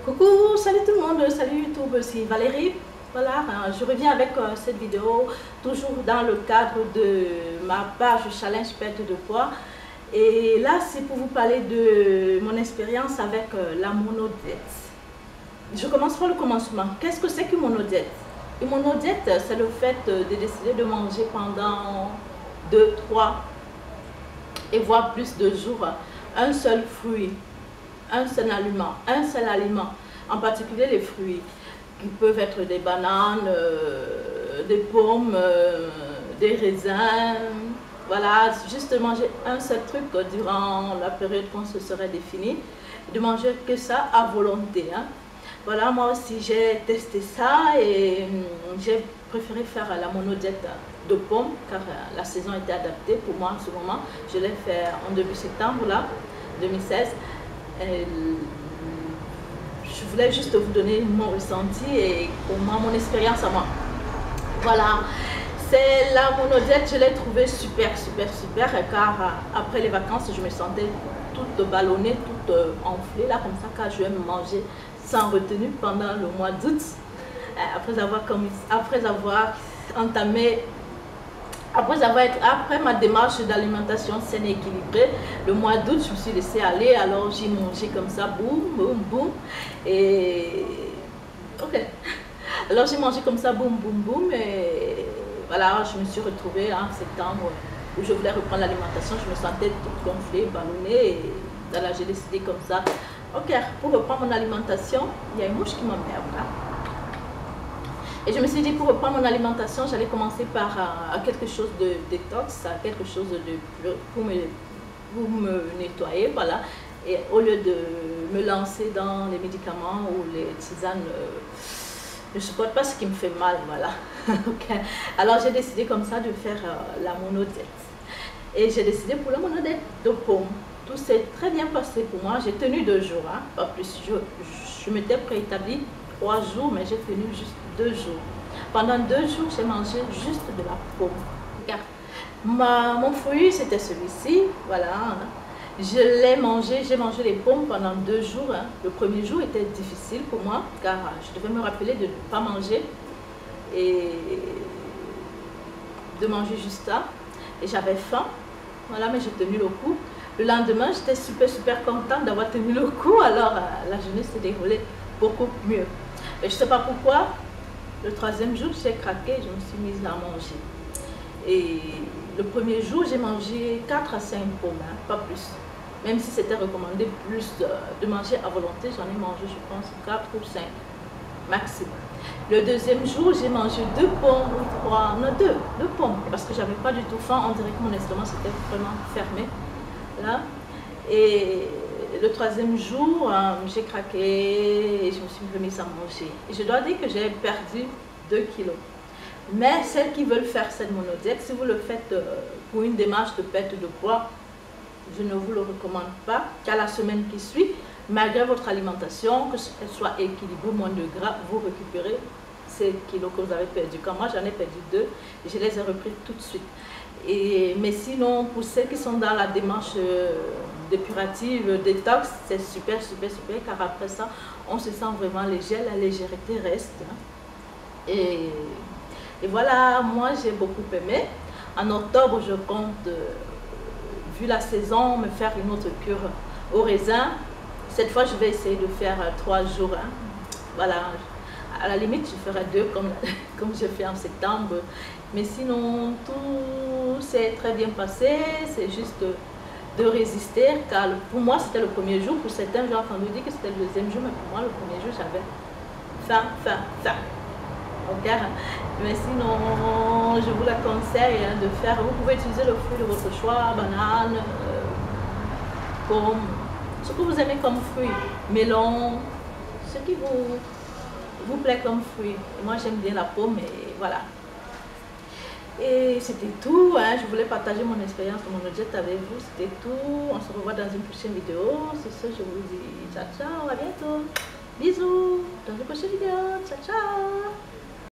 Coucou, salut tout le monde, salut YouTube, c'est Valérie. Voilà, je reviens avec cette vidéo, toujours dans le cadre de ma page challenge perte de poids. Et là, c'est pour vous parler de mon expérience avec la monodiète. Je commence par le commencement. Qu'est-ce que c'est qu'une monodiète? Une monodiète, c'est le fait de décider de manger pendant 2, 3 et voire plus de jours un seul fruit, un seul aliment, en particulier les fruits, qui peuvent être des bananes, des pommes, des raisins. Voilà, juste manger un seul truc durant la période qu'on se serait définie, de manger que ça à volonté. Hein. Voilà, moi aussi j'ai testé ça et j'ai préféré faire la monodiète de pommes car la saison était adaptée pour moi en ce moment. Je l'ai fait en début septembre, là, 2016. Et je voulais juste vous donner mon ressenti et comment mon expérience à moi. Voilà, c'est la monodiète, je l'ai trouvée super car après les vacances je me sentais toute ballonnée, toute enflée là comme ça car je vais me manger sans retenue pendant le mois d'août. Après ma démarche d'alimentation saine et équilibrée, le mois d'août, je me suis laissée aller, alors j'ai mangé comme ça, boum, boum, boum, et ok. Alors j'ai mangé comme ça, boum, boum, boum, et voilà, je me suis retrouvée en septembre où je voulais reprendre l'alimentation, je me sentais toute gonflée, ballonnée, et voilà, j'ai décidé comme ça, ok, pour reprendre mon alimentation, il y a une mouche qui m'emmerde là. Et je me suis dit, pour reprendre mon alimentation, j'allais commencer par quelque chose de détox, quelque chose pour me nettoyer, voilà. Et au lieu de me lancer dans les médicaments ou les tisanes, je ne supporte pas ce qui me fait mal, voilà. Okay. Alors j'ai décidé comme ça de faire la monodiète. Et j'ai décidé pour la monodiète de pommes. Tout s'est très bien passé pour moi. J'ai tenu 2 jours, hein, pas plus. Je m'étais préétabli 3 jours, mais j'ai tenu juste 2 jours. Pendant 2 jours, j'ai mangé juste de la pomme. Regarde, mon fruit, c'était celui-ci. Voilà. J'ai mangé les pommes pendant 2 jours. Hein. Le premier jour était difficile pour moi, car je devais me rappeler de ne pas manger et de manger juste ça. Et j'avais faim. Voilà, mais j'ai tenu le coup. Le lendemain, j'étais super contente d'avoir tenu le coup. Alors, la journée s'est déroulée beaucoup mieux. Et je ne sais pas pourquoi, le 3e jour, j'ai craqué, je me suis mise à manger. Et le premier jour, j'ai mangé 4 à 5 pommes, hein, pas plus. Même si c'était recommandé plus de manger à volonté, j'en ai mangé, je pense, 4 ou 5 maximum. Le 2e jour, j'ai mangé 2 pommes ou 3, non 2 pommes, parce que j'avais pas du tout faim, on dirait que mon estomac c'était vraiment fermé. Là. Et le 3e jour, j'ai craqué et je me suis remise à manger. Et je dois dire que j'ai perdu 2 kilos. Mais celles qui veulent faire cette monodiète, si vous le faites pour une démarche de perte de poids, je ne vous le recommande pas. Qu'à la semaine qui suit, malgré votre alimentation, que elle soit équilibrée, moins de gras, vous récupérez ces kilos que vous avez perdus. Quand moi j'en ai perdu 2, je les ai repris tout de suite. Mais sinon, pour ceux qui sont dans la démarche dépurative, détox, c'est super, car après ça, on se sent vraiment léger, la légèreté reste. Hein. Et voilà, moi j'ai beaucoup aimé. En octobre, je compte, vu la saison, me faire une autre cure au raisin. Cette fois, je vais essayer de faire 3 jours. Hein. Voilà, à la limite, je ferai 2 comme je fais en septembre. Mais sinon, tout s'est très bien passé. C'est juste de résister. Car pour moi, c'était le 1er jour. Pour certains, j'ai entendu dire que c'était le 2e jour. Mais pour moi, le 1er jour, j'avais faim. Ok. Mais sinon, je vous la conseille hein, de faire. Vous pouvez utiliser le fruit de votre choix. Banane, pomme. Ce que vous aimez comme fruit. Melon. Ce qui vous plaît comme fruit. Et moi, j'aime bien la pomme. Et voilà. Et c'était tout, hein. Je voulais partager mon expérience de monodiète avec vous, c'était tout. On se revoit dans une prochaine vidéo. C'est ce, je vous dis ciao, à bientôt. Bisous, dans une prochaine vidéo, ciao.